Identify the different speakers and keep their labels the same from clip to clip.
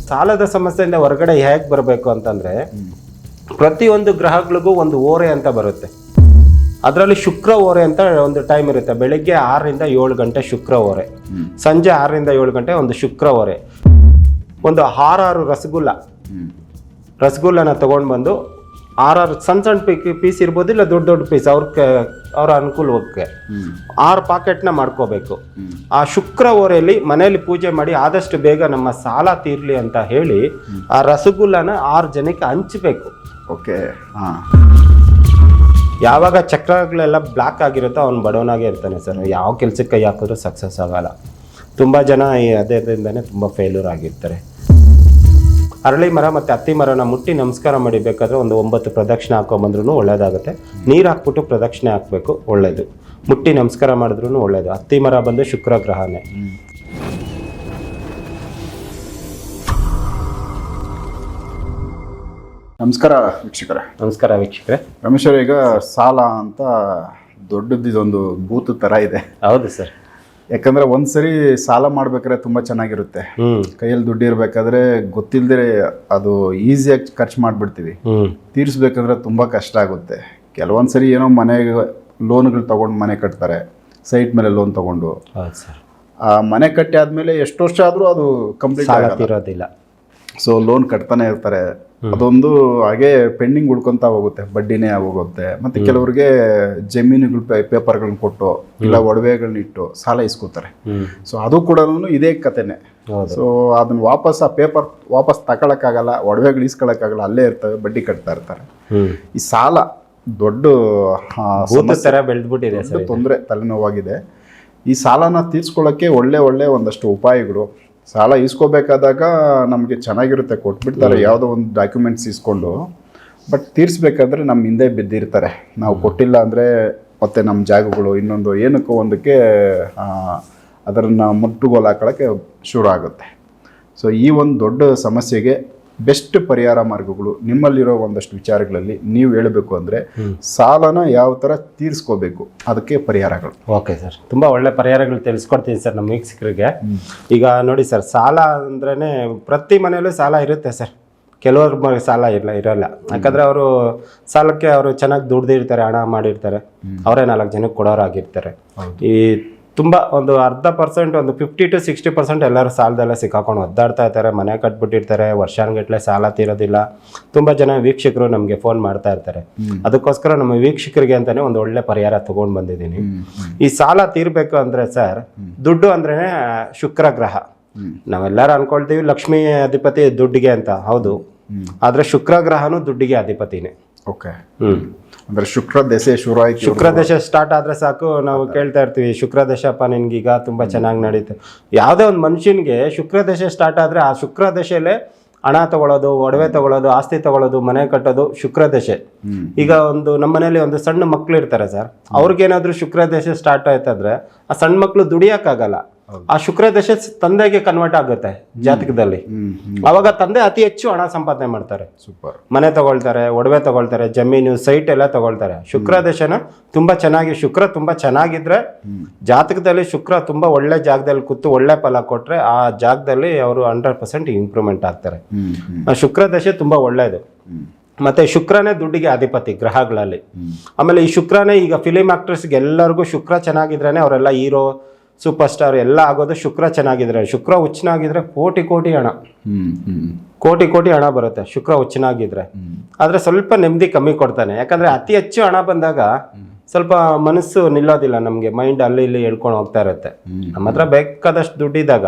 Speaker 1: ಸಾಲದ ಸಮಸ್ಯೆಯಿಂದ ಹೊರಗಡೆ ಹೇಗೆ ಬರಬೇಕು ಅಂತಂದರೆ ಪ್ರತಿಯೊಂದು ಗ್ರಹಗಳಿಗೂ ಒಂದು ಓರೆ ಅಂತ ಬರುತ್ತೆ. ಅದರಲ್ಲಿ ಶುಕ್ರ ಓರೆ ಅಂತ ಒಂದು ಟೈಮ್ ಇರುತ್ತೆ. ಬೆಳಿಗ್ಗೆ 6ರಿಂದ 7 ಗಂಟೆ ಶುಕ್ರ ಓರೆ, ಸಂಜೆ 6ರಿಂದ 7 ಗಂಟೆ ಒಂದು ಶುಕ್ರ ಓರೆ. ಒಂದು 6 ರಸಗುಲ್ಲನ ತೊಗೊಂಡು ಬಂದು 6 ಸಣ್ಣ ಪೀಸ್ ಇರ್ಬೋದು, ಇಲ್ಲ ದೊಡ್ಡ ಪೀಸ್ ಅವ್ರ ಅನುಕೂಲಕ್ಕೆ 6 ಪಾಕೆಟ್ನ ಮಾಡ್ಕೋಬೇಕು. ಆ ಶುಕ್ರ ಓರೆಯಲ್ಲಿ ಮನೆಯಲ್ಲಿ ಪೂಜೆ ಮಾಡಿ ಆದಷ್ಟು ಬೇಗ ನಮ್ಮ ಸಾಲ ತೀರ್ಲಿ ಅಂತ ಹೇಳಿ ಆ ರಸಗುಲ್ಲನ 6 ಜನಕ್ಕೆ ಹಂಚಬೇಕು.
Speaker 2: ಓಕೆ.
Speaker 1: ಯಾವಾಗ ಚಕ್ರಗಳೆಲ್ಲ ಬ್ಲಾಕ್ ಆಗಿರುತ್ತೋ ಅವ್ನು ಬಡವನಾಗೆ ಇರ್ತಾನೆ ಸರ್. ಯಾವ ಕೆಲಸಕ್ಕೆ ಕೈ ಹಾಕಿದ್ರೂ ಸಕ್ಸಸ್ ಆಗಲ್ಲ. ತುಂಬ ಜನ ಅದರಿಂದನೇ ತುಂಬ ಫೇಲ್ಯೂರ್ ಆಗಿರ್ತಾರೆ. ಅರಳಿ ಮರ ಮತ್ತು ಹತ್ತಿ ಮರನ ಮುಟ್ಟಿ ನಮಸ್ಕಾರ ಮಾಡಿಬೇಕಾದ್ರೆ ಒಂದು 9 ಪ್ರದಕ್ಷಿಣೆ ಹಾಕೊಂಬಂದ್ರೂ ಒಳ್ಳೇದಾಗುತ್ತೆ. ನೀರು ಹಾಕ್ಬಿಟ್ಟು ಪ್ರದಕ್ಷಿಣೆ ಹಾಕಬೇಕು, ಒಳ್ಳೇದು. ಮುಟ್ಟಿ ನಮಸ್ಕಾರ ಮಾಡಿದ್ರೂ ಒಳ್ಳೇದು. ಹತ್ತಿ ಮರ ಬಂದು ಶುಕ್ರ ಗ್ರಹನೇ.
Speaker 2: ನಮಸ್ಕಾರ ವೀಕ್ಷಕರೇ.
Speaker 1: ನಮಸ್ಕಾರ ವೀಕ್ಷಕರೇ.
Speaker 2: ರಮೇಶ್ ಈಗ ಸಾಲ ಅಂತ ದೊಡ್ಡದಿದೊಂದು ಭೂತ ಥರ ಇದೆ.
Speaker 1: ಹೌದು ಸರ್.
Speaker 2: ಯಾಕಂದ್ರೆ ಒಂದ್ಸರಿ ಸಾಲ ಮಾಡ್ಬೇಕಾದ್ರೆ ತುಂಬಾ ಚೆನ್ನಾಗಿರುತ್ತೆ. ಕೈಯಲ್ಲಿ ದುಡ್ಡು ಇರ್ಬೇಕಾದ್ರೆ ಗೊತ್ತಿಲ್ಲದೆ ಅದು ಈಸಿಯಾಗಿ ಖರ್ಚು ಮಾಡಿಬಿಡ್ತೀವಿ. ತೀರಿಸ್ಬೇಕಂದ್ರೆ ತುಂಬಾ ಕಷ್ಟ ಆಗುತ್ತೆ. ಕೆಲವೊಂದ್ಸರಿ ಏನೋ ಮನೆಗೆ ಲೋನ್ಗಳು ತಗೊಂಡು ಮನೆ ಕಟ್ತಾರೆ, ಸೈಟ್ ಮೇಲೆ ಲೋನ್ ತಗೊಂಡು. ಆ ಮನೆ ಕಟ್ಟಿ ಆದ್ಮೇಲೆ ಎಷ್ಟು ವರ್ಷ ಆದ್ರೂ ಅದು ಕಂಪ್ಲೀಟ್
Speaker 1: ಇರೋದಿಲ್ಲ.
Speaker 2: ಸೊ ಲೋನ್ ಕಟ್ತಾನೆ ಇರ್ತಾರೆ. ಅದೊಂದು ಹಾಗೆ ಪೆಂಡಿಂಗ್ ಉಳ್ಕೊಂತ ಹೋಗುತ್ತೆ, ಬಡ್ಡಿನೇ ಹೋಗುತ್ತೆ. ಮತ್ತೆ ಕೆಲವರಿಗೆ ಜಮೀನುಗಳು ಪೇಪರ್ಗಳನ್ನ ಕೊಟ್ಟು ಇಲ್ಲ ಒಡವೆಗಳನ್ನ ಇಟ್ಟು ಸಾಲ ಇಸ್ಕೋತಾರೆ. ಸೊ ಅದು ಕೂಡ ಇದೇ ಕಥೆನೆ. ಸೊ ಅದನ್ನ ವಾಪಸ್ ಆ ಪೇಪರ್ ವಾಪಸ್ ತಗೊಳಕ್ಕಾಗಲ್ಲ, ಒಡವೆಗಳು ಇಸ್ಕೊಳಕ್ಕಾಗಲ್ಲ, ಅಲ್ಲೇ ಇರ್ತವೆ, ಬಡ್ಡಿ ಕಟ್ತಾ ಇರ್ತಾರೆ. ಈ ಸಾಲ ದೊಡ್ಡ
Speaker 1: ಬೆಳೆದ್ಬಿಟ್ಟಿದೆ,
Speaker 2: ತೊಂದರೆ, ತಲೆನೋವಾಗಿದೆ. ಈ ಸಾಲನ ತೀರ್ಸ್ಕೊಳ್ಳೋಕ್ಕೆ ಒಳ್ಳೆ ಒಂದಷ್ಟು ಉಪಾಯಗಳು. ಸಾಲ ಇಸ್ಕೋಬೇಕಾದಾಗ ನಮಗೆ ಚೆನ್ನಾಗಿರುತ್ತೆ, ಕೊಟ್ಬಿಡ್ತಾರೆ ಯಾವುದೋ ಒಂದು ಡಾಕ್ಯುಮೆಂಟ್ಸ್ ಇಸ್ಕೊಂಡು. ಬಟ್ ತೀರಿಸ್ಬೇಕಾದ್ರೆ ನಮ್ಮ ಹಿಂದೆ ಬಿದ್ದಿರ್ತಾರೆ. ನಾವು ಕೊಟ್ಟಿಲ್ಲ ಅಂದರೆ ಮತ್ತೆ ನಮ್ಮ ಜಾಗಗಳು ಇನ್ನೊಂದು ಏನಕ್ಕೋ ಒಂದಕ್ಕೆ ಅದನ್ನು ಮುಟ್ಟುಗೋಲು ಹಾಕೊಳ್ಳೋಕ್ಕೆ ಶುರು ಆಗುತ್ತೆ. ಸೊ ಈ ಒಂದು ದೊಡ್ಡ ಸಮಸ್ಯೆಗೆ ಬೆಸ್ಟ್ ಪರಿಹಾರ ಮಾರ್ಗಗಳು ನಿಮ್ಮಲ್ಲಿರೋ ಒಂದಷ್ಟು ವಿಚಾರಗಳಲ್ಲಿ ನೀವು ಹೇಳಬೇಕು ಅಂದರೆ ಸಾಲನ ಯಾವ ಥರ ತೀರಿಸ್ಕೋಬೇಕು, ಅದಕ್ಕೆ ಪರಿಹಾರಗಳು.
Speaker 1: ಓಕೆ ಸರ್, ತುಂಬ ಒಳ್ಳೆ ಪರಿಹಾರಗಳು ತಿಳಿಸ್ಕೊಡ್ತೀನಿ ಸರ್ ನಮ್ಮ ವೀಕ್ಷಕರಿಗೆ. ಈಗ ನೋಡಿ ಸರ್, ಸಾಲ ಅಂದ್ರೇ ಪ್ರತಿ ಮನೆಯಲ್ಲೂ ಸಾಲ ಇರುತ್ತೆ ಸರ್. ಕೆಲವ್ರ ಸಾಲ ಇರಲ್ಲ. ಯಾಕಂದರೆ ಅವರು ಸಾಲಕ್ಕೆ ಅವರು ಚೆನ್ನಾಗಿ ದುಡ್ದಿರ್ತಾರೆ, ಹಣ ಮಾಡಿರ್ತಾರೆ, ಅವರೇ 4 ಜನಕ್ಕೆ ಕೊಡೋರಾಗಿರ್ತಾರೆ. ಈ ತುಂಬ ಒಂದು 10%, ಒಂದು 50 to 60% ಎಲ್ಲರೂ ಸಾಲದೆಲ್ಲ ಸಿಕ್ಕಾಕೊಂಡು ಒದ್ದಾಡ್ತಾ ಇರ್ತಾರೆ. ಮನೆ ಕಟ್ಬಿಟ್ಟಿರ್ತಾರೆ, ವರ್ಷಾನುಗಟ್ಟಲೆ ಸಾಲ ತೀರೋದಿಲ್ಲ. ತುಂಬ ಜನ ವೀಕ್ಷಕರು ನಮಗೆ ಫೋನ್ ಮಾಡ್ತಾ ಇರ್ತಾರೆ. ಅದಕ್ಕೋಸ್ಕರ ನಮ್ಮ ವೀಕ್ಷಕರಿಗೆ ಅಂತಾನೆ ಒಂದು ಒಳ್ಳೆ ಪರಿಹಾರ ತಗೊಂಡು ಬಂದಿದ್ದೀನಿ. ಈ ಸಾಲ ತೀರ್ಬೇಕು ಅಂದರೆ ಸರ್, ದುಡ್ಡು ಅಂದ್ರೇ ಶುಕ್ರ ಗ್ರಹ. ನಾವೆಲ್ಲರೂ ಅನ್ಕೊಳ್ತೀವಿ ಲಕ್ಷ್ಮೀ ಅಧಿಪತಿ ದುಡ್ಡಿಗೆ ಅಂತ. ಹೌದು, ಆದರೆ ಶುಕ್ರ ಗ್ರಹನೂ ದುಡ್ಡಿಗೆ ಅಧಿಪತಿನೇ.
Speaker 2: ಓಕೆ. ಅಂದ್ರೆ ಶುಕ್ರ ದಶೆ ಶುರು ಆಯ್ತು.
Speaker 1: ಶುಕ್ರ ದಶೆ ಸ್ಟಾರ್ಟ್ ಆದ್ರೆ ಸಾಕು, ನಾವು ಕೇಳ್ತಾ ಇರ್ತೀವಿ ಶುಕ್ರ ದಶೆಪ್ಪ ನಿನ್ಗೀಗ ತುಂಬಾ ಚೆನ್ನಾಗಿ ನಡೀತೆ. ಯಾವುದೇ ಒಂದು ಮನುಷ್ಯನಿಗೆ ಶುಕ್ರ ದಶೆ ಸ್ಟಾರ್ಟ್ ಆದ್ರೆ ಆ ಶುಕ್ರ ದಶೆಯಲ್ಲೇ ಹಣ ತಗೊಳ್ಳೋದು, ಒಡವೆ ತಗೊಳ್ಳೋದು, ಆಸ್ತಿ ತಗೊಳ್ಳೋದು, ಮನೆ ಕಟ್ಟೋದು ಶುಕ್ರ ದಶೆ. ಈಗ ಒಂದು ನಮ್ಮ ಮನೇಲಿ ಒಂದು ಸಣ್ಣ ಮಕ್ಳು ಇರ್ತಾರೆ ಸರ್, ಅವ್ರಿಗೇನಾದ್ರೂ ಶುಕ್ರ ದಶೆ ಸ್ಟಾರ್ಟ್ ಆಯ್ತಂದ್ರೆ ಆ ಸಣ್ಣ ಮಕ್ಳು ದುಡಿಯಕ್ಕಾಗಲ್ಲ. ಆ ಶುಕ್ರ ದಶೆ ತಂದೆಗೆ ಕನ್ವರ್ಟ್ ಆಗುತ್ತೆ ಜಾತಕದಲ್ಲಿ. ಅವಾಗ ತಂದೆ ಅತಿ ಹೆಚ್ಚು ಹಣ ಸಂಪಾದನೆ ಮಾಡ್ತಾರೆ.
Speaker 2: ಸೂಪರ್.
Speaker 1: ಮನೆ ತಗೊಳ್ತಾರೆ, ಒಡವೆ ತಗೊಳ್ತಾರೆ, ಜಮೀನು, ಸೈಟ್ ಎಲ್ಲ ತಗೊಳ್ತಾರೆ. ಶುಕ್ರ ದಶೆನ ತುಂಬಾ ಚೆನ್ನಾಗಿ, ಶುಕ್ರ ತುಂಬಾ ಚೆನ್ನಾಗಿದ್ರೆ ಜಾತಕದಲ್ಲಿ ಶುಕ್ರ ತುಂಬಾ ಒಳ್ಳೆ ಜಾಗದಲ್ಲಿ ಕೂತು ಒಳ್ಳೆ ಫಲ ಕೊಟ್ರೆ ಆ ಜಾಗದಲ್ಲಿ ಅವರು 100% ಇಂಪ್ರೂವ್ಮೆಂಟ್ ಆಗ್ತಾರೆ. ಶುಕ್ರ ದಶೆ ತುಂಬಾ ಒಳ್ಳೇದು. ಮತ್ತೆ ಶುಕ್ರನೇ ದುಡ್ಡಿಗೆ ಅಧಿಪತಿ ಗ್ರಹಗಳಲ್ಲಿ. ಆಮೇಲೆ ಈ ಶುಕ್ರನೇ ಈಗ ಫಿಲಿಂ ಆಕ್ಟರ್ಸ್ಗೆ ಎಲ್ಲರಿಗೂ ಶುಕ್ರ ಚೆನ್ನಾಗಿದ್ರೇನೆ ಅವರೆಲ್ಲ ಹೀರೋ, ಸೂಪರ್ ಸ್ಟಾರ್ ಎಲ್ಲ ಆಗೋದು. ಶುಕ್ರ ಚೆನ್ನಾಗಿದ್ರೆ, ಶುಕ್ರ ಹುಚ್ಚನಾಗಿದ್ರೆ ಕೋಟಿ ಹಣ, ಕೋಟಿ ಹಣ ಬರುತ್ತೆ ಶುಕ್ರ ಹುಚ್ಚನಾಗಿದ್ರೆ. ಆದ್ರೆ ಸ್ವಲ್ಪ ನೆಮ್ಮದಿ ಕಮ್ಮಿ ಕೊಡ್ತಾನೆ. ಯಾಕಂದ್ರೆ ಅತಿ ಹೆಚ್ಚು ಹಣ ಬಂದಾಗ ಸ್ವಲ್ಪ ಮನಸ್ಸು ನಿಲ್ಲೋದಿಲ್ಲ ನಮ್ಗೆ, ಮೈಂಡ್ ಅಲ್ಲಿ ಇಲ್ಲಿ ಹೇಳ್ಕೊಂಡು ಹೋಗ್ತಾ ಇರುತ್ತೆ. ನಮ್ಮ ಹತ್ರ ಬೇಕಾದಷ್ಟು ದುಡ್ಡಿದ್ದಾಗ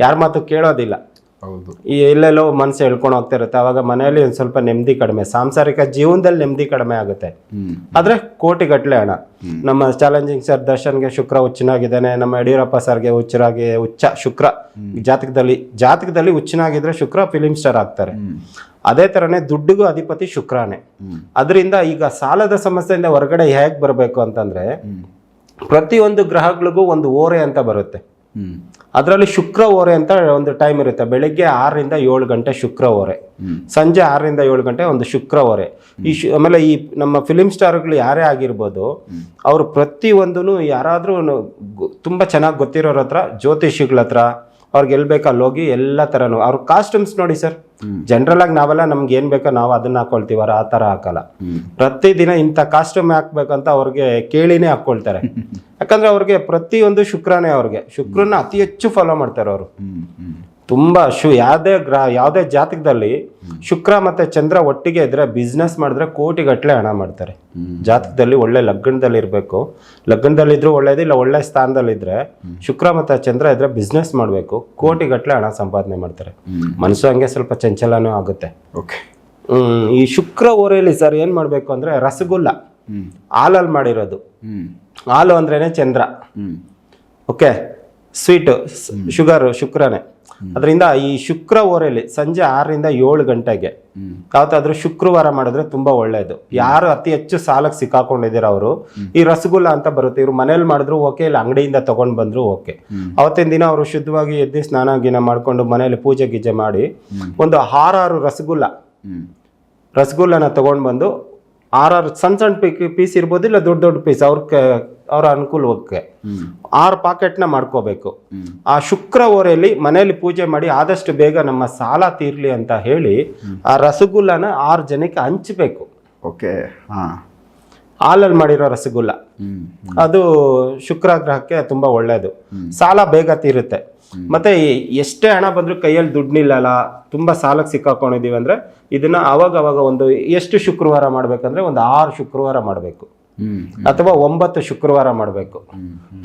Speaker 1: ಯಾರ ಮಾತು ಕೇಳೋದಿಲ್ಲ. ಈ ಎಲ್ಲೆಲ್ಲೋ ಮನಸ್ಸು ಹೇಳ್ಕೊಂಡು ಹೋಗ್ತಾ ಇರುತ್ತೆ. ಅವಾಗ ಮನೆಯಲ್ಲಿ ಒಂದು ಸ್ವಲ್ಪ ನೆಮ್ಮದಿ ಕಡಿಮೆ, ಸಾಂಸಾರಿಕ ಜೀವನದಲ್ಲಿ ನೆಮ್ಮದಿ ಕಡಿಮೆ ಆಗುತ್ತೆ. ಆದ್ರೆ ಕೋಟಿಗಟ್ಟಲೆ ಹಣ. ನಮ್ಮ ಚಾಲೆಂಜಿಂಗ್ ಸರ್ ದರ್ಶನ್ಗೆ ಶುಕ್ರ ಹುಚ್ಚನಾಗಿದ್ದಾನೆ, ನಮ್ಮ ಯಡಿಯೂರಪ್ಪ ಸರ್ಗೆ ಹುಚ್ಚ ಶುಕ್ರ ಜಾತಕದಲ್ಲಿ ಹುಚ್ಚನಾಗಿದ್ರೆ ಶುಕ್ರ ಫಿಲಿಂ ಸ್ಟಾರ್ ಆಗ್ತಾರೆ. ಅದೇ ತರನೇ ದುಡ್ಡಿಗೂ ಅಧಿಪತಿ ಶುಕ್ರನೇ. ಅದರಿಂದ ಈಗ ಸಾಲದ ಸಮಸ್ಯೆಯಿಂದ ಹೊರಗಡೆ ಹೇಗೆ ಬರಬೇಕು ಅಂತಂದ್ರೆ ಪ್ರತಿಯೊಂದು ಗ್ರಹಗಳಿಗೂ ಒಂದು ಓರೆ ಅಂತ ಬರುತ್ತೆ. ಅದರಲ್ಲಿ ಶುಕ್ರ ಓರೆ ಅಂತ ಒಂದು ಟೈಮ್ ಇರುತ್ತೆ. ಬೆಳಿಗ್ಗೆ 6ರಿಂದ 7 ಗಂಟೆ ಶುಕ್ರ ಓರೆ, ಸಂಜೆ 6ರಿಂದ 7 ಗಂಟೆ ಒಂದು ಶುಕ್ರ ಓರೆ. ಆಮೇಲೆ ಈ ನಮ್ಮ ಫಿಲಿಂ ಸ್ಟಾರ್ಗಳು ಯಾರೇ ಆಗಿರ್ಬೋದು, ಅವರು ಪ್ರತಿಯೊಂದೂ ಯಾರಾದ್ರೂ ತುಂಬಾ ಚೆನ್ನಾಗಿ ಗೊತ್ತಿರೋರ ಹತ್ರ, ಜ್ಯೋತಿಷಿಗಳ ಹತ್ರ ಅವ್ರಿಗೆ ಎಲ್ಲಿ ಬೇಕೋ ಅಲ್ಲಿ ಹೋಗಿ ಎಲ್ಲ ಥರನೂ ಅವ್ರ ಕಾಸ್ಟ್ಯೂಮ್ಸ್ ನೋಡಿ ಸರ್, ಜನರಲ್ ಆಗಿ ನಾವೆಲ್ಲ ನಮ್ಗೆ ಏನ್ ಬೇಕೋ ನಾವು ಅದನ್ನ ಹಾಕೊಳ್ತೀವಿ, ಆ ಥರ ಹಾಕಲ್ಲ. ಪ್ರತಿದಿನ ಇಂಥ ಕಾಸ್ಟ್ಯೂಮ್ ಹಾಕ್ಬೇಕಂತ ಅವ್ರಿಗೆ ಕೇಳಿನೇ ಹಾಕೊಳ್ತಾರೆ. ಯಾಕಂದ್ರೆ ಅವ್ರಿಗೆ ಪ್ರತಿಯೊಂದು ಶುಕ್ರನೇ, ಅವ್ರಿಗೆ ಶುಕ್ರನ ಅತಿ ಹೆಚ್ಚು ಫಾಲೋ ಮಾಡ್ತಾರೆ ಅವರು. ತುಂಬಾ ಯಾವುದೇ ಜಾತಕದಲ್ಲಿ ಶುಕ್ರ ಮತ್ತೆ ಚಂದ್ರ ಒಟ್ಟಿಗೆ ಇದ್ರೆ ಬಿಸ್ನೆಸ್ ಮಾಡಿದ್ರೆ ಕೋಟಿಗಟ್ಟಲೆ ಹಣ ಮಾಡ್ತಾರೆ. ಜಾತಕದಲ್ಲಿ ಒಳ್ಳೆ ಲಗ್ನದಲ್ಲಿ ಇರಬೇಕು, ಲಗ್ನದಲ್ಲಿದ್ರು ಒಳ್ಳೇದು, ಇಲ್ಲ ಒಳ್ಳೆ ಸ್ಥಾನದಲ್ಲಿದ್ರೆ ಶುಕ್ರ ಮತ್ತೆ ಚಂದ್ರ ಇದ್ರೆ ಬಿಸ್ನೆಸ್ ಮಾಡಬೇಕು, ಕೋಟಿಗಟ್ಟಲೆ ಹಣ ಸಂಪಾದನೆ ಮಾಡ್ತಾರೆ. ಮನಸ್ಸು ಹಂಗೆ ಸ್ವಲ್ಪ ಚಂಚಲನೂ ಆಗುತ್ತೆ.
Speaker 2: ಓಕೆ.
Speaker 1: ಈ ಶುಕ್ರ ಓರೆಯಲ್ಲಿ ಸರ್ ಏನ್ ಮಾಡ್ಬೇಕು ಅಂದ್ರೆ ರಸಗುಲ್ಲ ಹಾಲಲ್ಲಿ ಮಾಡಿರೋದು. ಹಾಲು ಅಂದ್ರೇನೆ ಚಂದ್ರ. ಓಕೆ, ಸ್ವೀಟ್ ಶುಗರ್ ಶುಕ್ರನೇ. ಅದರಿಂದ ಈ ಶುಕ್ರ ಓರೆಯಲ್ಲಿ ಸಂಜೆ 6 ರಿಂದ 7 ಗಂಟೆಗೆ ಯಾವತ್ತಾದ್ರೂ ಶುಕ್ರವಾರ ಮಾಡಿದ್ರೆ ತುಂಬಾ ಒಳ್ಳೇದು. ಯಾರು ಅತಿ ಹೆಚ್ಚು ಸಾಲಕ್ಕೆ ಸಿಕ್ಕಾಕೊಂಡಿದ್ದೀರ ಅವರು ಈ ರಸಗುಲ್ಲ ಅಂತ ಬರುತ್ತೆ, ಇವ್ರು ಮನೇಲಿ ಮಾಡಿದ್ರು ಓಕೆ, ಇಲ್ಲ ಅಂಗಡಿಯಿಂದ ತಗೊಂಡ್ ಬಂದ್ರು ಓಕೆ. ಅವತ್ತಿನ ದಿನ ಅವರು ಶುದ್ಧವಾಗಿ ಎದ್ದು ಸ್ನಾನ ಗಿನ ಮಾಡ್ಕೊಂಡು ಮನೇಲಿ ಪೂಜೆ ಗೀಜೆ ಮಾಡಿ ಒಂದು 6 ರಸಗುಲ್ಲನ ತಗೊಂಡ್ ಬಂದು 6 ಸಣ್ಣ ಪೀಸ್ ಇರ್ಬೋದು, ಇಲ್ಲ ದೊಡ್ಡ ಪೀಸ್ ಅವ್ರ ಅನುಕೂಲಕ್ಕೆ 6 ಪಾಕೆಟ್ನ ಮಾಡ್ಕೋಬೇಕು. ಆ ಶುಕ್ರ ಓರೆಯಲ್ಲಿ ಮನೆಯಲ್ಲಿ ಪೂಜೆ ಮಾಡಿ ಆದಷ್ಟು ಬೇಗ ನಮ್ಮ ಸಾಲ ತೀರ್ಲಿ ಅಂತ ಹೇಳಿ ಆ ರಸಗುಲ್ಲನ 6 ಜನಕ್ಕೆ ಹಂಚಬೇಕು.
Speaker 2: ಓಕೆ.
Speaker 1: ಹಾಲಲ್ಲಿ ಮಾಡಿರೋ ರಸಗುಲ್ಲ ಅದು ಶುಕ್ರ ಗ್ರಹಕ್ಕೆ ತುಂಬಾ ಒಳ್ಳೇದು, ಸಾಲ ಬೇಗ ತೀರುತ್ತೆ. ಮತ್ತೆ ಎಷ್ಟೇ ಹಣ ಬಂದ್ರು ಕೈಯಲ್ಲಿ ದುಡ್ಡು ನಿಲ್ಲಲ್ಲ, ತುಂಬಾ ಸಾಲಕ್ಕೆ ಸಿಕ್ಕಾಕೊಂಡಿದೀವಿ ಅಂದ್ರೆ ಇದನ್ನ ಅವಾಗ ಒಂದು ಎಷ್ಟು ಶುಕ್ರವಾರ ಮಾಡ್ಬೇಕಂದ್ರೆ ಒಂದು 6 ಶುಕ್ರವಾರ ಮಾಡಬೇಕು, ಅಥವಾ 9 ಶುಕ್ರವಾರ ಮಾಡಬೇಕು,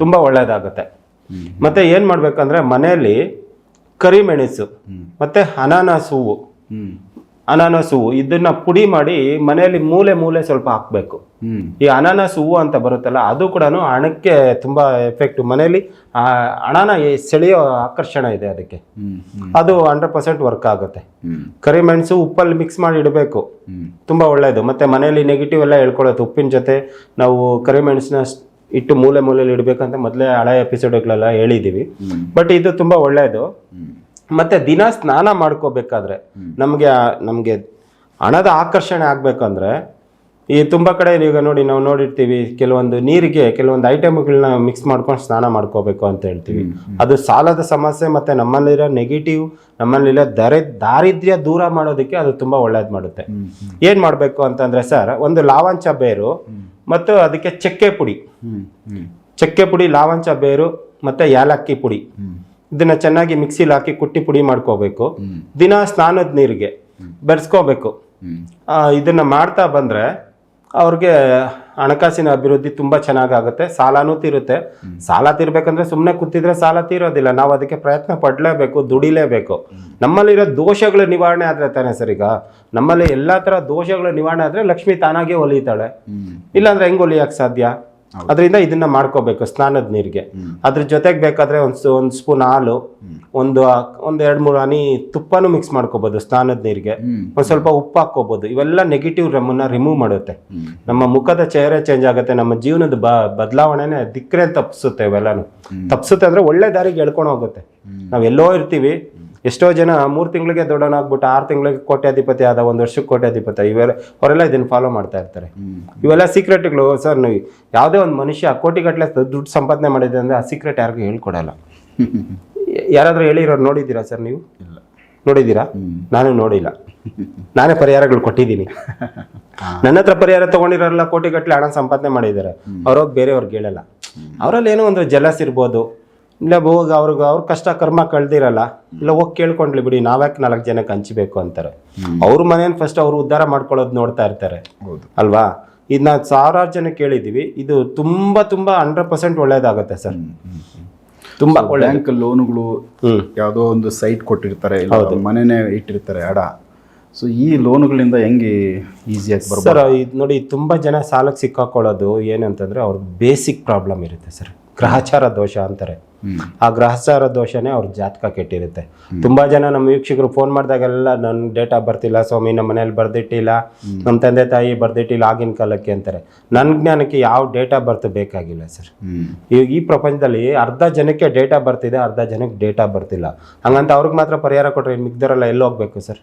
Speaker 1: ತುಂಬಾ ಒಳ್ಳೇದಾಗುತ್ತೆ. ಮತ್ತೆ ಏನ್ ಮಾಡ್ಬೇಕಂದ್ರೆ ಮನೆಯಲ್ಲಿ ಕರಿಮೆಣಸು ಮತ್ತೆ ಅನಾನಸ್ ಹೂವು ಇದನ್ನ ಪುಡಿ ಮಾಡಿ ಮನೆಯಲ್ಲಿ ಮೂಲೆ ಸ್ವಲ್ಪ ಹಾಕ್ಬೇಕು. ಈ ಅನಾನಸ್ ಹೂವು ಅಂತ ಬರುತ್ತಲ್ಲ ಅದು ಕೂಡ ಹಣಕ್ಕೆ ತುಂಬಾ ಎಫೆಕ್ಟ್. ಮನೆಯಲ್ಲಿ ಹಣನ ಸೆಳೆಯೋ ಆಕರ್ಷಣೆ ಇದೆ ಅದಕ್ಕೆ, ಅದು 100% ವರ್ಕ್ ಆಗುತ್ತೆ. ಕರಿಮೆಣಸು ಉಪ್ಪಲ್ಲಿ ಮಿಕ್ಸ್ ಮಾಡಿ ಇಡಬೇಕು, ತುಂಬಾ ಒಳ್ಳೇದು. ಮತ್ತೆ ಮನೆಯಲ್ಲಿ ನೆಗೆಟಿವ್ ಎಲ್ಲ ಹೇಳ್ಕೊಳ್ಳುತ್ತೆ. ಉಪ್ಪಿನ ಜೊತೆ ನಾವು ಕರಿಮೆಣಸನ್ನ ಇಟ್ಟು ಮೂಲೆಯಲ್ಲಿ ಇಡಬೇಕಂತ ಮೊದಲೇ ಹಳೆ ಎಪಿಸೋಡ್ಗಳೆಲ್ಲ ಹೇಳಿದೀವಿ. ಬಟ್ ಇದು ತುಂಬಾ ಒಳ್ಳೇದು. ಮತ್ತೆ ದಿನ ಸ್ನಾನ ಮಾಡ್ಕೋಬೇಕಾದ್ರೆ ನಮ್ಗೆ ಹಣದ ಆಕರ್ಷಣೆ ಆಗ್ಬೇಕಂದ್ರೆ ಈ ತುಂಬಾ ಕಡೆ ಈಗ ನೋಡಿ ನಾವು ನೋಡಿರ್ತೀವಿ, ಕೆಲವೊಂದು ನೀರಿಗೆ ಕೆಲವೊಂದು ಐಟಮ್ಗಳನ್ನ ಮಿಕ್ಸ್ ಮಾಡ್ಕೊಂಡು ಸ್ನಾನ ಮಾಡ್ಕೋಬೇಕು ಅಂತ ಹೇಳ್ತೀವಿ. ಅದು ಸಾಲದ ಸಮಸ್ಯೆ ಮತ್ತೆ ನಮ್ಮಲ್ಲಿರೋ ನೆಗೆಟಿವ್, ನಮ್ಮಲ್ಲಿರೋ ದಾರಿದ್ರ್ಯ ದೂರ ಮಾಡೋದಕ್ಕೆ ಅದು ತುಂಬಾ ಒಳ್ಳೇದು ಮಾಡುತ್ತೆ. ಏನ್ ಮಾಡ್ಬೇಕು ಅಂತಂದ್ರೆ ಸರ್, ಒಂದು ಲಾವಂಚ ಬೇರು ಮತ್ತು ಅದಕ್ಕೆ ಚಕ್ಕೆ ಪುಡಿ, ಲಾವಂಚ ಬೇರು ಮತ್ತೆ ಯಾಲಕ್ಕಿ ಪುಡಿ, ಇದನ್ನ ಚೆನ್ನಾಗಿ ಮಿಕ್ಸಿಲಿ ಹಾಕಿ ಕುಟ್ಟಿ ಪುಡಿ ಮಾಡ್ಕೋಬೇಕು. ದಿನ ಸ್ನಾನದ ನೀರಿಗೆ ಬೆರೆಸ್ಕೋಬೇಕು. ಇದನ್ನ ಮಾಡ್ತಾ ಬಂದ್ರೆ ಅವ್ರಿಗೆ ಹಣಕಾಸಿನ ಅಭಿವೃದ್ಧಿ ತುಂಬಾ ಚೆನ್ನಾಗಾಗುತ್ತೆ, ಸಾಲನೂ ತೀರುತ್ತೆ. ಸಾಲ ತೀರ್ಬೇಕಂದ್ರೆ ಸುಮ್ಮನೆ ಕೂತಿದ್ರೆ ಸಾಲ ತೀರೋದಿಲ್ಲ, ನಾವು ಅದಕ್ಕೆ ಪ್ರಯತ್ನ ಪಡ್ಲೇಬೇಕು, ದುಡಿಲೇಬೇಕು. ನಮ್ಮಲ್ಲಿರೋ ದೋಷಗಳ ನಿವಾರಣೆ ಆದ್ರೆ ತಾನೇ ಸರ್. ಈಗ ನಮ್ಮಲ್ಲಿ ಎಲ್ಲಾ ತರ ದೋಷಗಳ ನಿವಾರಣೆ ಆದ್ರೆ ಲಕ್ಷ್ಮಿ ತಾನಾಗೆ ಒಲಿತಾಳೆ, ಇಲ್ಲಾಂದ್ರೆ ಹೆಂಗ್ ಒಲಿಯಕ್ ಸಾಧ್ಯ? ಅದರಿಂದ ಇದನ್ನ ಮಾಡ್ಕೋಬೇಕು ಸ್ನಾನದ ನೀರಿಗೆ. ಅದ್ರ ಜೊತೆಗೆ ಬೇಕಾದ್ರೆ ಒಂದು ಸ್ಪೂನ್ ಹಾಲು, ಒಂದು 2-3 ಹನಿ ತುಪ್ಪನೂ ಮಿಕ್ಸ್ ಮಾಡ್ಕೋಬಹುದು ಸ್ನಾನದ ನೀರಿಗೆ. ಒಂದ್ ಸ್ವಲ್ಪ ಉಪ್ಪು ಹಾಕೋಬಹುದು. ಇವೆಲ್ಲ ನೆಗೆಟಿವ್ ನಮ್ಮನ್ನ ರಿಮೂವ್ ಮಾಡುತ್ತೆ. ನಮ್ಮ ಮುಖದ ಚೇಹರೆ ಚೇಂಜ್ ಆಗುತ್ತೆ, ನಮ್ಮ ಜೀವನದ ಬದಲಾವಣೆನೆ ದಿಕ್ಕರೆ ತಪ್ಪಿಸುತ್ತೆ. ಇವೆಲ್ಲಾನು ತಪ್ಪಿಸುತ್ತೆ ಅಂದ್ರೆ ಒಳ್ಳೆ ದಾರಿಗೆ ಎಳ್ಕೊಂಡು ಹೋಗುತ್ತೆ. ನಾವ್ ಎಲ್ಲೋ ಇರ್ತೀವಿ, ಎಷ್ಟೋ ಜನ 3 ತಿಂಗಳಿಗೆ ದೊಡ್ಡವನಾಗ್ಬಿಟ್ಟು 6 ತಿಂಗಳಿಗೆ ಕೋಟ್ಯಾಧಿಪತಿ ಆದ, 1 ವರ್ಷಕ್ಕೆ ಕೋಟ್ಯಾಧಿಪತಿ, ಅವರೆಲ್ಲ ಇದನ್ನ ಫಾಲೋ ಮಾಡ್ತಾ ಇರ್ತಾರೆ. ಇವೆಲ್ಲ ಸೀಕ್ರೆಟ್ಗಳು ಸರ್. ನೀವು ಯಾವುದೇ ಒಂದು ಮನುಷ್ಯ ಕೋಟಿಗಟ್ಟಲೆ ದುಡ್ಡು ಸಂಪಾದನೆ ಮಾಡಿದೆ ಅಂದ್ರೆ ಆ ಸೀಕ್ರೆಟ್ ಯಾರಿಗೂ ಹೇಳ್ಕೊಡಲ್ಲ. ಯಾರಾದ್ರೂ ಹೇಳಿರೋರು ನೋಡಿದ್ದೀರಾ ಸರ್? ನೀವು ನೋಡಿದ್ದೀರಾ? ನಾನು ನೋಡಿಲ್ಲ. ನಾನೇ ಪರಿಹಾರಗಳು ಕೊಟ್ಟಿದ್ದೀನಿ. ನನ್ನ ಹತ್ರ ಪರಿಹಾರ ತಗೊಂಡಿರೋಲ್ಲ ಕೋಟಿಗಟ್ಟಲೆ ಹಣ ಸಂಪಾದನೆ ಮಾಡಿದ್ದಾರೆ. ಅವ್ರೋಗಿ ಬೇರೆಯವ್ರಿಗೆ ಹೇಳಲ್ಲ. ಅವರಲ್ಲಿ ಏನೋ ಒಂದು ಜಲಸ್ ಇರ್ಬೋದು, ಇಲ್ಲ ಹೋಗಿ ಅವ್ರ ಕಷ್ಟ ಕರ್ಮ ಕಳ್ದಿರಲ್ಲ, ಇಲ್ಲ ಹೋಗಿ ಕೇಳ್ಕೊಂಡ್ಲಿ ಬಿಡಿ, ನಾವ್ಯಾಕೆ 4 ಜನಕ್ಕೆ ಹಂಚಬೇಕು ಅಂತಾರೆ. ಅವ್ರ ಮನೇನ ಫಸ್ಟ್ ಅವ್ರು ಉದ್ಧಾರ ಮಾಡ್ಕೊಳ್ಳೋದು ನೋಡ್ತಾ ಇರ್ತಾರೆ ಅಲ್ವಾ? ಇದನ್ನ 1000 ಜನ ಕೇಳಿದೀವಿ. ಇದು ತುಂಬಾ 100% ಒಳ್ಳೇದಾಗುತ್ತೆ ಸರ್. ತುಂಬಾ
Speaker 2: ಬ್ಯಾಂಕ್ ಲೋನ್ಗಳು, ಯಾವುದೋ ಒಂದು ಸೈಟ್ ಕೊಟ್ಟಿರ್ತಾರೆ, ಮನೆನೇ ಇಟ್ಟಿರ್ತಾರೆ ಅಡ. ಸೊ ಈ ಲೋನ್ಗಳಿಂದ ಹೆಂಗೆ ಈಸಿಯಾಗಿ ಬರ್ಬೋದು
Speaker 1: ಸರ್? ಇದು ನೋಡಿ, ತುಂಬಾ ಜನ ಸಾಲಕ್ಕೆ ಸಿಕ್ಕಾಕೊಳ್ಳೋದು ಏನಂತಂದ್ರೆ ಅವ್ರ ಬೇಸಿಕ್ ಪ್ರಾಬ್ಲಮ್ ಇರುತ್ತೆ ಸರ್. ಗ್ರಹಚಾರ ದೋಷ ಅಂತಾರೆ. ಆ ಗ್ರಹಚಾರ ದೋಷನೇ ಅವ್ರ ಜಾತಕ ಕೆಟ್ಟಿರುತ್ತೆ. ತುಂಬಾ ಜನ ನಮ್ಮ ವೀಕ್ಷಕರು ಫೋನ್ ಮಾಡಿದಾಗೆಲ್ಲ ನನ್ನ ಡೇಟ್ ಆಫ್ ಬರ್ತ್ ಇಲ್ಲ ಸ್ವಾಮಿ, ನಮ್ಮ ಮನೇಲಿ ಬರ್ದಿಟ್ಟಿಲ್ಲ, ನಮ್ಮ ತಂದೆ ತಾಯಿ ಬರ್ದಿಟ್ಟಿಲ್ಲ ಆಗಿನ ಕಾಲಕ್ಕೆ ಅಂತಾರೆ. ನನ್ನ ಜ್ಞಾನಕ್ಕೆ ಯಾವ ಡೇಟ್ ಆಫ್ ಬರ್ತ್ ಬೇಕಾಗಿಲ್ಲ ಸರ್. ಈಗ ಈ ಪ್ರಪಂಚದಲ್ಲಿ ಅರ್ಧ ಜನಕ್ಕೆ ಡೇಟ್ ಆಫ್ ಬರ್ತ್ ಇದೆ, ಅರ್ಧ ಜನಕ್ಕೆ ಡೇಟ್ ಆಫ್ ಬರ್ತ್ ಇಲ್ಲ. ಹಂಗಂತ ಅವ್ರಿಗೆ ಮಾತ್ರ ಪರಿಹಾರ ಕೊಟ್ರೆ ಮಿಕ್ದವರೆಲ್ಲ ಎಲ್ಲಿ ಹೋಗ್ಬೇಕು ಸರ್?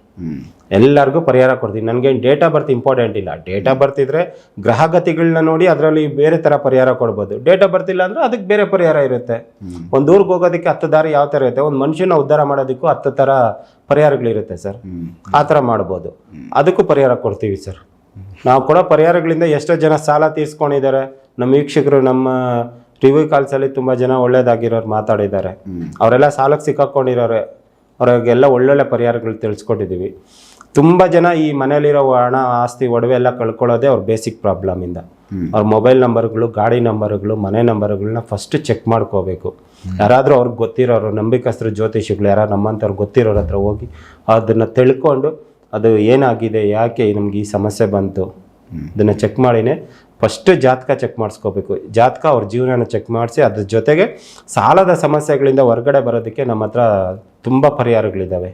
Speaker 1: ಎಲ್ಲರಿಗೂ ಪರಿಹಾರ ಕೊಡ್ತೀನಿ. ನನಗೇನು ಡೇಟ್ ಆಫ್ ಬರ್ತ್ ಇಂಪಾರ್ಟೆಂಟ್ ಇಲ್ಲ. ಡೇಟ್ ಆಫ್ ಬರ್ತ್ ಇದ್ರೆ ಗ್ರಹಗತಿಗಳನ್ನ ನೋಡಿ ಅದರಲ್ಲಿ ಬೇರೆ ತರ ಪರಿಹಾರ ಕೊಡ್ಬೋದು. ಡೇಟ್ ಆಫ್ ಬರ್ತ್ ಇಲ್ಲ ಅಂದ್ರೆ ಅದಕ್ಕೆ ಬೇರೆ ಪರಿಹಾರ ಇರುತ್ತೆ. ಒಂದು ಊರಿಗೆ ಹೋಗೋದಕ್ಕೆ 10 ದಾರಿ ಯಾವ ಥರ ಇರುತ್ತೆ, ಒಂದು ಮನುಷ್ಯನ ಉದ್ಧಾರ ಮಾಡೋದಕ್ಕೂ 10 ಥರ ಪರಿಹಾರಗಳಿರುತ್ತೆ ಸರ್. ಆ ಥರ ಮಾಡ್ಬೋದು. ಅದಕ್ಕೂ ಪರಿಹಾರ ಕೊಡ್ತೀವಿ ಸರ್. ನಾವು ಕೊಡೋ ಪರಿಹಾರಗಳಿಂದ ಎಷ್ಟೋ ಜನ ಸಾಲ ತೀರ್ಸ್ಕೊಂಡಿದ್ದಾರೆ. ನಮ್ಮ ವೀಕ್ಷಕರು ನಮ್ಮ ರಿವ್ಯೂ ಕಾಲ್ಸಲ್ಲಿ ತುಂಬ ಜನ ಒಳ್ಳೇದಾಗಿರೋರು ಮಾತಾಡಿದ್ದಾರೆ. ಅವರೆಲ್ಲ ಸಾಲಕ್ಕೆ ಸಿಕ್ಕಾಕೊಂಡಿರೋರೆ, ಅವ್ರಿಗೆಲ್ಲ ಒಳ್ಳೊಳ್ಳೆ ಪರಿಹಾರಗಳು ತಿಳಿಸ್ಕೊಟ್ಟಿದ್ದೀವಿ. ತುಂಬ ಜನ ಈ ಮನೇಲಿರೋ ಹಣ ಆಸ್ತಿ ಒಡವೆ ಎಲ್ಲ ಕಳ್ಕೊಳ್ಳೋದೇ ಅವ್ರ ಬೇಸಿಕ್ ಪ್ರಾಬ್ಲಮಿಂದ. ಅವ್ರ ಮೊಬೈಲ್ ನಂಬರ್ಗಳು, ಗಾಡಿ ನಂಬರ್ಗಳು, ಮನೆ ನಂಬರ್ಗಳನ್ನ ಫಸ್ಟ್ ಚೆಕ್ ಮಾಡ್ಕೋಬೇಕು. ಯಾರಾದರೂ ಅವ್ರಿಗೆ ಗೊತ್ತಿರೋರು, ನಂಬಿಕಸ್ಥರು ಜ್ಯೋತಿಷಿಗಳು ಯಾರು ನಮ್ಮಂಥವ್ರು ಗೊತ್ತಿರೋರ ಹತ್ರ ಹೋಗಿ ಅದನ್ನು ತಿಳ್ಕೊಂಡು ಅದು ಏನಾಗಿದೆ, ಯಾಕೆ ನಮ್ಗೆ ಈ ಸಮಸ್ಯೆ ಬಂತು, ಇದನ್ನು ಚೆಕ್ ಮಾಡಿನೇ ಫಸ್ಟ್ ಜಾತಕ ಚೆಕ್ ಮಾಡಿಸ್ಕೋಬೇಕು. ಜಾತಕ ಅವ್ರ ಜೀವನನ ಚೆಕ್ ಮಾಡಿಸಿ ಅದ್ರ ಜೊತೆಗೆ ಸಾಲದ ಸಮಸ್ಯೆಗಳಿಂದ ಹೊರಗಡೆ ಬರೋದಕ್ಕೆ ನಮ್ಮ ಹತ್ರ ತುಂಬ ಪರಿಹಾರಗಳಿದ್ದಾವೆ.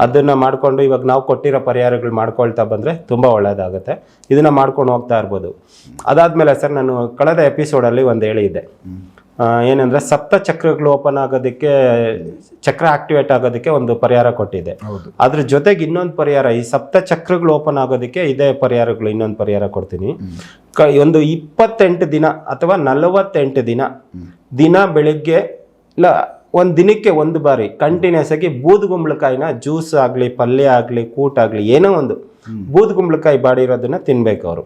Speaker 1: ಅದನ್ನು ಮಾಡಿಕೊಂಡು ಇವಾಗ ನಾವು ಕೊಟ್ಟಿರೋ ಪರಿಹಾರಗಳು ಮಾಡ್ಕೊಳ್ತಾ ಬಂದರೆ ತುಂಬ ಒಳ್ಳೆಯದಾಗುತ್ತೆ. ಇದನ್ನು ಮಾಡ್ಕೊಂಡು ಹೋಗ್ತಾ ಇರ್ಬೋದು. ಅದಾದಮೇಲೆ ಸರ್, ನಾನು ಕಳೆದ ಎಪಿಸೋಡಲ್ಲಿ ಒಂದು ಹೇಳಿದ್ದೆ, ಏನಂದರೆ ಸಪ್ತ ಚಕ್ರಗಳು ಓಪನ್ ಆಗೋದಕ್ಕೆ, ಚಕ್ರ ಆಕ್ಟಿವೇಟ್ ಆಗೋದಕ್ಕೆ ಒಂದು ಪರಿಹಾರ ಕೊಟ್ಟಿದ್ದೆ. ಅದ್ರ ಜೊತೆಗೆ ಇನ್ನೊಂದು ಪರಿಹಾರ, ಈ ಸಪ್ತ ಚಕ್ರಗಳು ಓಪನ್ ಆಗೋದಕ್ಕೆ ಇದೇ ಪರಿಹಾರಗಳು ಇನ್ನೊಂದು ಪರಿಹಾರ ಕೊಡ್ತೀನಿ. ಒಂದು 28 ದಿನ ಅಥವಾ 48 ದಿನ ಬೆಳಿಗ್ಗೆ ಇಲ್ಲ ಒಂದು ದಿನಕ್ಕೆ ಒಂದು ಬಾರಿ ಕಂಟಿನ್ಯೂಸ್ ಆಗಿ ಬೂದುಗುಂಬಳಕಾಯಿನ ಜ್ಯೂಸ್ ಆಗಲಿ, ಪಲ್ಯ ಆಗಲಿ, ಕೂಟಾಗಲಿ, ಏನೋ ಒಂದು ಬೂದುಗುಂಬಳಕಾಯಿ ಬಾಡಿರೋದನ್ನ ತಿನ್ಬೇಕು ಅವರು.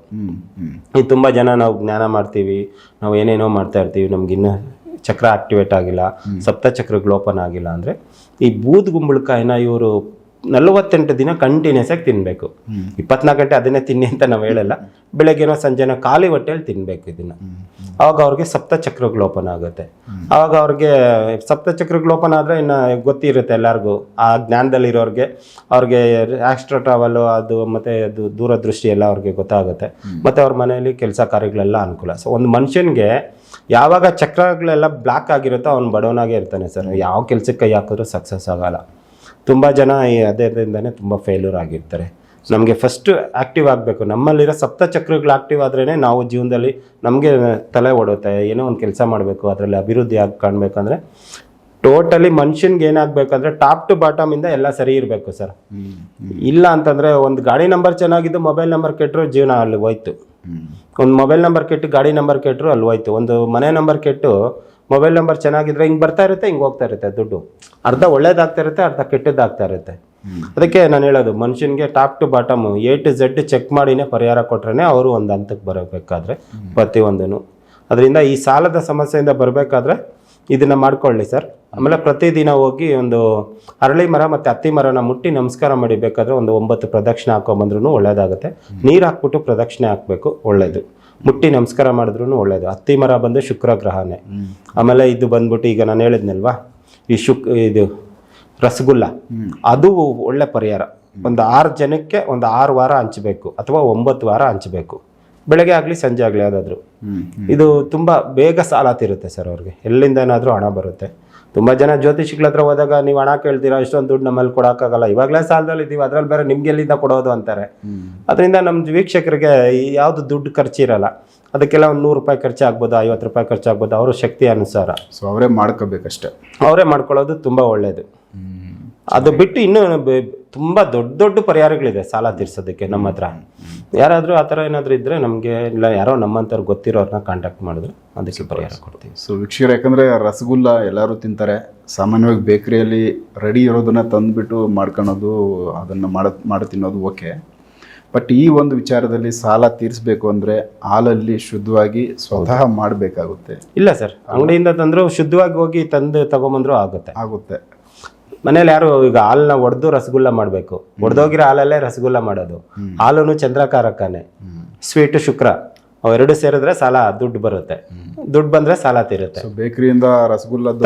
Speaker 1: ಈ ತುಂಬ ಜನ ನಾವು ಜ್ಞಾನ ಮಾಡ್ತೀವಿ, ನಾವು ಏನೇನೋ ಮಾಡ್ತಾ ಇರ್ತೀವಿ, ನಮ್ಗಿನ್ನೂ ಚಕ್ರ ಆಕ್ಟಿವೇಟ್ ಆಗಿಲ್ಲ, ಸಪ್ತ ಚಕ್ರಗಳು ಓಪನ್ ಆಗಿಲ್ಲ ಅಂದರೆ ಈ ಬೂದುಗುಂಬಳಕಾಯಿನ ಇವರು 48 ದಿನ ಕಂಟಿನ್ಯೂಸ್ ಆಗಿ ತಿನ್ನಬೇಕು. 24 ಗಂಟೆ ಅದನ್ನೇ ತಿನ್ನಿ ಅಂತ ನಾವು ಹೇಳಲ್ಲ, ಬೆಳಗ್ಗೆನೋ ಸಂಜೆನೋ ಖಾಲಿ ಹೊಟ್ಟೆಯಲ್ಲಿ ತಿನ್ನಬೇಕು ಇದನ್ನು. ಆವಾಗ ಅವ್ರಿಗೆ ಸಪ್ತಚಕ್ರಗಳು ಓಪನ್ ಆಗುತ್ತೆ. ಆವಾಗ ಅವ್ರಿಗೆ ಸಪ್ತಚಕ್ರಗಳು ಓಪನ್ ಆದರೆ ಇನ್ನು ಗೊತ್ತಿರುತ್ತೆ ಎಲ್ಲರಿಗೂ, ಆ ಜ್ಞಾನದಲ್ಲಿರೋರಿಗೆ, ಅವ್ರಿಗೆ ಆಸ್ಟ್ರೋ ಟ್ರಾವೆಲು ಅದು ಮತ್ತು ಅದು ದೂರದೃಷ್ಟಿ ಎಲ್ಲ ಅವ್ರಿಗೆ ಗೊತ್ತಾಗುತ್ತೆ. ಮತ್ತು ಅವ್ರ ಮನೆಯಲ್ಲಿ ಕೆಲಸ ಕಾರ್ಯಗಳೆಲ್ಲ ಅನುಕೂಲ. ಸೊ ಒಂದು ಮನುಷ್ಯನಿಗೆ ಯಾವಾಗ ಚಕ್ರಗಳೆಲ್ಲ ಬ್ಲಾಕ್ ಆಗಿರುತ್ತೋ ಅವ್ನು ಬಡವನಾಗೇ ಇರ್ತಾನೆ ಸರ್. ಯಾವ ಕೆಲಸಕ್ಕೆ ಕೈ ಹಾಕಿದ್ರೂ ಸಕ್ಸಸ್ ಆಗಲ್ಲ. ತುಂಬ ಜನ ಅದರಿಂದನೇ ತುಂಬ ಫೇಲ್ಯೂರ್ ಆಗಿರ್ತಾರೆ. ನಮಗೆ ಫಸ್ಟ್ ಆ್ಯಕ್ಟಿವ್ ಆಗಬೇಕು. ನಮ್ಮಲ್ಲಿರೋ ಸಪ್ತಚಕ್ರಗಳು ಆ್ಯಕ್ಟಿವ್ ಆದ್ರೇ ನಾವು ಜೀವನದಲ್ಲಿ ನಮಗೆ ತಲೆ ಓಡುತ್ತೆ. ಏನೋ ಒಂದು ಕೆಲಸ ಮಾಡಬೇಕು, ಅದರಲ್ಲಿ ಅಭಿವೃದ್ಧಿ ಆಗಿ ಕಾಣಬೇಕಂದ್ರೆ ಟೋಟಲಿ ಮನುಷ್ಯನ್ಗೆ ಏನಾಗಬೇಕಂದ್ರೆ ಟಾಪ್ ಟು ಬಾಟಮಿಂದ ಎಲ್ಲ ಸರಿ ಇರಬೇಕು ಸರ್. ಇಲ್ಲ ಅಂತಂದರೆ ಒಂದು ಗಾಡಿ ನಂಬರ್ ಚೆನ್ನಾಗಿದ್ದು ಮೊಬೈಲ್ ನಂಬರ್ ಕೆಟ್ಟರು ಜೀವನ ಅಲ್ಲಿ ಹೋಯ್ತು. ಒಂದು ಮೊಬೈಲ್ ನಂಬರ್ ಕೆಟ್ಟು ಗಾಡಿ ನಂಬರ್ ಕೆಟ್ಟರು ಅಲ್ಲಿ ಹೋಯ್ತು. ಒಂದು ಮನೆ ನಂಬರ್ ಕೆಟ್ಟು ಮೊಬೈಲ್ ನಂಬರ್ ಚೆನ್ನಾಗಿದ್ರೆ ಹಿಂಗೆ ಬರ್ತಾ ಇರುತ್ತೆ, ಹಿಂಗೆ ಹೋಗ್ತಾ ಇರುತ್ತೆ ದುಡ್ಡು. ಅರ್ಧ ಒಳ್ಳೇದಾಗ್ತಾ ಇರುತ್ತೆ, ಅರ್ಧ ಕೆಟ್ಟದ್ದಾಗ್ತಾ ಇರುತ್ತೆ. ಅದಕ್ಕೆ ನಾನು ಹೇಳೋದು, ಮನುಷ್ಯನಿಗೆ top to bottom A to Z check ಮಾಡಿನೇ ಪರಿಹಾರ ಕೊಟ್ರೇ ಅವರು ಒಂದು ಹಂತಕ್ಕೆ ಬರಬೇಕಾದ್ರೆ ಪ್ರತಿಯೊಂದೂ. ಅದರಿಂದ ಈ ಸಾಲದ ಸಮಸ್ಯೆಯಿಂದ ಬರಬೇಕಾದ್ರೆ ಇದನ್ನು ಮಾಡ್ಕೊಳ್ಳಿ ಸರ್. ಆಮೇಲೆ ಪ್ರತಿದಿನ ಹೋಗಿ ಒಂದು ಅರಳಿ ಮರ ಮತ್ತು ಹತ್ತಿ ಮರನ ಮುಟ್ಟಿ ನಮಸ್ಕಾರ ಮಾಡಿ, ಬೇಕಾದರೆ ಒಂದು 9 ಪ್ರದಕ್ಷಿಣೆ ಹಾಕೊಂಬಂದ್ರೂ ಒಳ್ಳೇದಾಗುತ್ತೆ. ನೀರು ಹಾಕ್ಬಿಟ್ಟು ಪ್ರದಕ್ಷಿಣೆ ಹಾಕಬೇಕು, ಒಳ್ಳೇದು. ಮುಟ್ಟಿ ನಮಸ್ಕಾರ ಮಾಡಿದ್ರೂ ಒಳ್ಳೇದು. ಹತ್ತಿ ಮರ ಬಂದು ಶುಕ್ರ ಗ್ರಹನೇ. ಆಮೇಲೆ ಇದು ಬಂದ್ಬಿಟ್ಟು ಈಗ ನಾನು ಹೇಳಿದ್ನಲ್ವಾ, ಈ ಇದು ರಸಗುಲ್ಲ, ಅದು ಒಳ್ಳೆ ಪರಿಹಾರ. ಒಂದು 6 ಜನಕ್ಕೆ ಒಂದು 6 ವಾರ ಹಂಚಬೇಕು ಅಥವಾ 9 ವಾರ ಹಂಚಬೇಕು, ಬೆಳಗ್ಗೆ ಆಗಲಿ ಸಂಜೆ ಆಗಲಿ ಯಾವುದಾದ್ರೂ. ಇದು ತುಂಬ ಬೇಗ ಸಾಲ ತೀರುತ್ತೆ ಸರ್ ಅವ್ರಿಗೆ, ಎಲ್ಲಿಂದ ಏನಾದರೂ ಹಣ ಬರುತ್ತೆ. ತುಂಬ ಜನ ಜ್ಯೋತಿಷಿಗಳ ಹತ್ರ ಹೋದಾಗ ನೀವು ಹಣ ಕೇಳ್ತೀರಾ, ಇಷ್ಟೊಂದು ದುಡ್ಡು ನಮ್ಮಲ್ಲಿ ಕೊಡೋಕ್ಕಾಗಲ್ಲ, ಇವಾಗಲೇ ಸಾಲದಲ್ಲಿ ಇದ್ದೀವಿ, ಅದರಲ್ಲಿ ಬೇರೆ ನಿಮ್ಗೆ ಎಲ್ಲಿಂದ ಕೊಡೋದು ಅಂತಾರೆ. ಅದರಿಂದ ನಮ್ಮ ವೀಕ್ಷಕರಿಗೆ ಯಾವುದು ದುಡ್ಡು ಖರ್ಚಿರಲ್ಲ, ಅದಕ್ಕೆಲ್ಲ ಒಂದು 100 ರೂಪಾಯಿ ಖರ್ಚಾಗ್ಬೋದು, 50 ರೂಪಾಯಿ ಖರ್ಚಾಗ್ಬೋದು, ಅವ್ರ ಶಕ್ತಿ ಅನುಸಾರ.
Speaker 2: ಸೊ ಅವರೇ ಮಾಡ್ಕೋಬೇಕಷ್ಟೆ,
Speaker 1: ಅವರೇ ಮಾಡ್ಕೊಳ್ಳೋದು ತುಂಬ ಒಳ್ಳೆಯದು. ಅದು ಬಿಟ್ಟು ಇನ್ನೂ ತುಂಬ ದೊಡ್ಡ ಪರಿಹಾರಗಳಿದೆ ಸಾಲ ತೀರ್ಸೋದಕ್ಕೆ ನಮ್ಮ ಹತ್ರ. ಯಾರಾದರೂ ಆ ಥರ ಏನಾದರೂ ಇದ್ದರೆ ನಮಗೆ, ಇಲ್ಲ ಯಾರೋ ನಮ್ಮಂಥವ್ರು ಗೊತ್ತಿರೋರನ್ನ ಕಾಂಟ್ಯಾಕ್ಟ್ ಮಾಡಿದ್ರೆ ಅದಕ್ಕೆ ಪರಿಹಾರ ಕೊಡ್ತೀವಿ.
Speaker 2: ಸೊ ವೀಕ್ಷಕರು, ಯಾಕಂದರೆ ರಸಗುಲ್ಲ ಎಲ್ಲರೂ ತಿಂತಾರೆ, ಸಾಮಾನ್ಯವಾಗಿ ಬೇಕ್ರಿಯಲ್ಲಿ ರೆಡಿ ಇರೋದನ್ನ ತಂದುಬಿಟ್ಟು ಮಾಡ್ಕೊಳೋದು, ಅದನ್ನು ಮಾಡಿ ತಿನ್ನೋದು ಓಕೆ. ಬಟ್ ಈ ಒಂದು ವಿಚಾರದಲ್ಲಿ ಸಾಲ ತೀರಿಸಬೇಕು ಅಂದರೆ ಹಾಲಲ್ಲಿ ಶುದ್ಧವಾಗಿ ಸ್ವತಃ ಮಾಡಬೇಕಾಗುತ್ತೆ.
Speaker 1: ಇಲ್ಲ ಸರ್, ಅಂಗಡಿಯಿಂದ ತಂದರೂ ಶುದ್ಧವಾಗಿ ಹೋಗಿ ತಂದು ತಗೊಂಬಂದ್ರೂ ಆಗುತ್ತೆ. ಮನೇಲಿ ಯಾರು ಈಗ ಹಾಲನ್ನ ಒಡೆದು ರಸಗುಲ್ಲ ಮಾಡಬೇಕು, ಒಡೆದೋಗಿರೋ ಹಾಲಲ್ಲೇ ರಸಗುಲ್ಲ ಮಾಡೋದು. ಹಾಲು ಚಂದ್ರಕಾರಕನೇ, ಸ್ವೀಟು ಶುಕ್ರ, ಅವೆರಡು ಸೇರಿದ್ರೆ ಸಾಲ ದುಡ್ಡು ಬರುತ್ತೆ. ದುಡ್ಡು ಬಂದ್ರೆ ಸಾಲ ತೀರುತ್ತೆ.
Speaker 2: ಬೇಕರಿಯಿಂದ ರಸಗುಲ್ಲ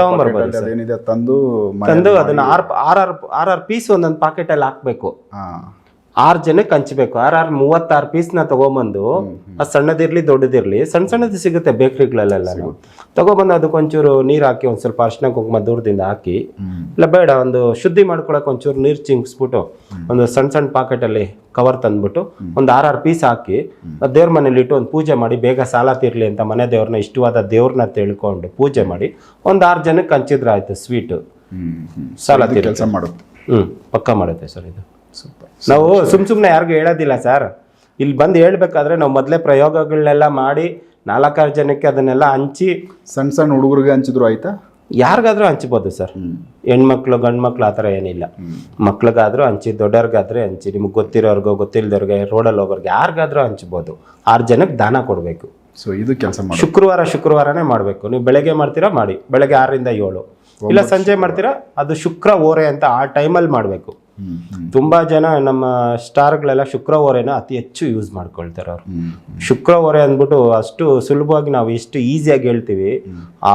Speaker 2: ಏನಿದೆ ತಂದು
Speaker 1: ಅದನ್ನ 6 ಪೀಸ್ ಒಂದೊಂದು ಪಾಕೆಟ್ ಅಲ್ಲಿ ಹಾಕ್ಬೇಕು. 6 ಜನಕ್ಕೆ ಹಂಚ್ಬೇಕು. 36 ಪೀಸ್ನ ತಗೊಂಬಂದು, ಅದು ಸಣ್ಣದಿರ್ಲಿ ದೊಡ್ಡದಿರ್ಲಿ, ಸಣ್ಣದು ಸಿಗುತ್ತೆ ಬೇಕ್ರಿಗಳಲ್ಲೆಲ್ಲ, ತಗೊಬಂದು ಅದಕ್ಕೊಂಚೂರು ನೀರು ಹಾಕಿ, ಒಂದು ಸ್ವಲ್ಪ ಅರ್ಶಿನ ಕುಂಕುಮ ದೂರದಿಂದ ಹಾಕಿ, ಇಲ್ಲ ಬೇಡ ಒಂದು ಶುದ್ಧಿ ಮಾಡ್ಕೊಳಕ್ಕೆ ಒಂಚೂರು ನೀರು ಚಿಂಗಿಸ್ಬಿಟ್ಟು ಒಂದು ಸಣ್ಣ ಪಾಕೆಟಲ್ಲಿ ಕವರ್ ತಂದ್ಬಿಟ್ಟು ಒಂದು 6 ಪೀಸ್ ಹಾಕಿ ದೇವ್ರ ಮನೇಲಿ ಇಟ್ಟು ಒಂದು ಪೂಜೆ ಮಾಡಿ, ಬೇಗ ಸಾಲ ತೀರ್ಲಿ ಅಂತ ಮನೆ ದೇವ್ರನ್ನ, ಇಷ್ಟವಾದ ದೇವ್ರನ್ನ ತಿಳ್ಕೊಂಡು ಪೂಜೆ ಮಾಡಿ ಒಂದು 6 ಜನಕ್ಕೆ ಹಂಚಿದ್ರೆ ಆಯ್ತು, ಸ್ವೀಟು ಸಾಲ ತೀರ್
Speaker 2: ಕೆಲಸ ಮಾಡುತ್ತೆ.
Speaker 1: ಪಕ್ಕ ಮಾಡುತ್ತೆ ಸರ್ ಇದು. ನಾವು ಸುಮ್ಮನೆ ಯಾರಿಗೂ ಹೇಳೋದಿಲ್ಲ ಸರ್. ಇಲ್ಲಿ ಬಂದು ಹೇಳ್ಬೇಕಾದ್ರೆ ನಾವು ಮೊದಲೇ ಪ್ರಯೋಗಗಳನ್ನೆಲ್ಲ ಮಾಡಿ 4-6 ಜನಕ್ಕೆ ಅದನ್ನೆಲ್ಲ ಹಂಚಿ,
Speaker 2: ಸಣ್ಣ ಹುಡುಗರಿಗೆ ಹಂಚಿದ್ರು ಆಯ್ತಾ?
Speaker 1: ಯಾರಿಗಾದ್ರೂ ಹಂಚ್ಬೋದು ಸರ್. ಹೆಣ್ಮಕ್ಳು ಗಂಡು ಮಕ್ಳು ಆ ಥರ ಏನಿಲ್ಲ. ಮಕ್ಳಿಗಾದ್ರೂ ಹಂಚಿ, ದೊಡ್ಡವ್ರಿಗಾದ್ರೆ ಹಂಚಿ, ನಿಮ್ಗೆ ಗೊತ್ತಿರೋರ್ಗೋ ಗೊತ್ತಿಲ್ಲದವ್ರಿಗೆ, ರೋಡಲ್ಲಿ ಹೋಗೋರ್ಗೆ ಯಾರಿಗಾದ್ರೂ ಹಂಚ್ಬೋದು. 6 ಜನಕ್ಕೆ ದಾನ ಕೊಡಬೇಕು.
Speaker 2: ಸೊ ಇದು ಕೆಲಸ ಮಾಡಿ
Speaker 1: ಶುಕ್ರವಾರನೇ ಮಾಡಬೇಕು. ನೀವು ಬೆಳಗ್ಗೆ ಮಾಡ್ತೀರಾ ಮಾಡಿ, ಬೆಳಗ್ಗೆ 6ರಿಂದ 7, ಇಲ್ಲ ಸಂಜೆ ಮಾಡ್ತೀರಾ ಅದು ಶುಕ್ರ ಓರೆ ಅಂತ ಆ ಟೈಮಲ್ಲಿ ಮಾಡಬೇಕು. ತುಂಬ ಜನ ನಮ್ಮ ಸ್ಟಾರ್ಗಳೆಲ್ಲ ಶುಕ್ರ ಓರೆನ ಅತಿ ಹೆಚ್ಚು ಯೂಸ್ ಮಾಡ್ಕೊಳ್ತಾರೆ ಅವರು. ಶುಕ್ರ ಓರೆ ಅಂದ್ಬಿಟ್ಟು ಅಷ್ಟು ಸುಲಭವಾಗಿ ನಾವು ಎಷ್ಟು ಈಸಿಯಾಗಿ ಹೇಳ್ತೀವಿ. ಆ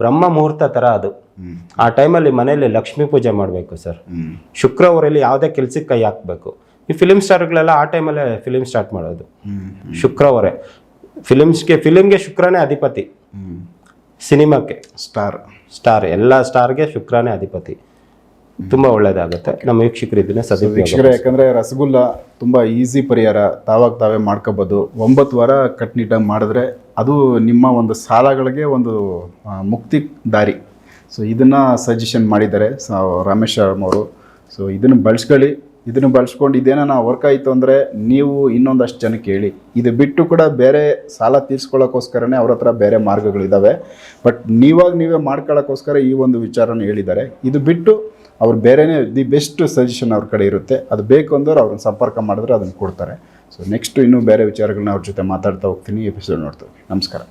Speaker 1: ಬ್ರಹ್ಮ ಮುಹೂರ್ತ ಥರ ಅದು. ಆ ಟೈಮಲ್ಲಿ ಮನೇಲಿ ಲಕ್ಷ್ಮೀ ಪೂಜೆ ಮಾಡಬೇಕು ಸರ್. ಶುಕ್ರ ಓರೆಯಲ್ಲಿ ಯಾವುದೇ ಕೆಲ್ಸಕ್ಕೆ ಕೈ ಹಾಕಬೇಕು. ಈ ಫಿಲಿಮ್ ಸ್ಟಾರ್ಗಳೆಲ್ಲ ಆ ಟೈಮಲ್ಲೇ ಫಿಲಿಮ್ ಸ್ಟಾರ್ಟ್ ಮಾಡೋದು. ಶುಕ್ರ ಓರೆ ಫಿಲಿಮ್ಗೆ ಶುಕ್ರನೇ ಅಧಿಪತಿ. ಸಿನಿಮಾಕ್ಕೆ ಸ್ಟಾರ್ ಎಲ್ಲ ಸ್ಟಾರ್ಗೆ ಶುಕ್ರನೇ ಅಧಿಪತಿ. ತುಂಬ ಒಳ್ಳೇದಾಗುತ್ತೆ. ನಮ್ಮ ವೀಕ್ಷಕರು ಇದನ್ನ
Speaker 2: ವೀಕ್ಷಕರೇ, ಯಾಕಂದರೆ ರಸಗುಲ್ಲ ತುಂಬ ಈಸಿ ಪರಿಹಾರ, ತಾವಾಗ ತಾವೇ ಮಾಡ್ಕೋಬೋದು. 9 ವಾರ ಕಟ್ನಿಟ್ಟಾಗಿ ಮಾಡಿದ್ರೆ ಅದು ನಿಮ್ಮ ಒಂದು ಸಾಲಗಳಿಗೆ ಒಂದು ಮುಕ್ತಿ ದಾರಿ. ಸೊ ಇದನ್ನು ಸಜೆಷನ್ ಮಾಡಿದ್ದಾರೆ ರಮೇಶ್ ಅವರು. ಸೊ ಇದನ್ನು ಬಳಸ್ಕೊಳ್ಳಿ. ಇದನ್ನು ಬಳಸ್ಕೊಂಡು ಇದೇನ ವರ್ಕ್ ಆಯಿತು ಅಂದರೆ ನೀವು ಇನ್ನೊಂದಷ್ಟು ಜನಕ್ಕೆ ಹೇಳಿ. ಇದು ಬಿಟ್ಟು ಕೂಡ ಬೇರೆ ಸಾಲ ತೀರ್ಸ್ಕೊಳ್ಳೋಕ್ಕೋಸ್ಕರನೇ ಅವ್ರ ಹತ್ರ ಬೇರೆ ಮಾರ್ಗಗಳಿದ್ದಾವೆ. ಬಟ್ ನೀವೇ ಮಾಡ್ಕೊಳ್ಳೋಕ್ಕೋಸ್ಕರ ಈ ಒಂದು ವಿಚಾರನ ಹೇಳಿದ್ದಾರೆ. ಇದು ಬಿಟ್ಟು ಅವ್ರು ಬೇರೆನೇ ದಿ ಬೆಸ್ಟ್ ಸಜೆಷನ್ ಅವ್ರ ಕಡೆ ಇರುತ್ತೆ. ಅದು ಬೇಕು ಅಂದ್ರೆ ಅವ್ರನ್ನ ಸಂಪರ್ಕ ಮಾಡಿದ್ರೆ ಅದನ್ನು ಕೊಡ್ತಾರೆ. ಸೊ ನೆಕ್ಸ್ಟ್ ಇನ್ನೂ ಬೇರೆ ವಿಚಾರಗಳನ್ನ ಅವ್ರ ಜೊತೆ ಮಾತಾಡ್ತಾ ಹೋಗ್ತೀನಿ. ಎಪಿಸೋಡ್ ನೋಡ್ತೀವಿ. ನಮಸ್ಕಾರ.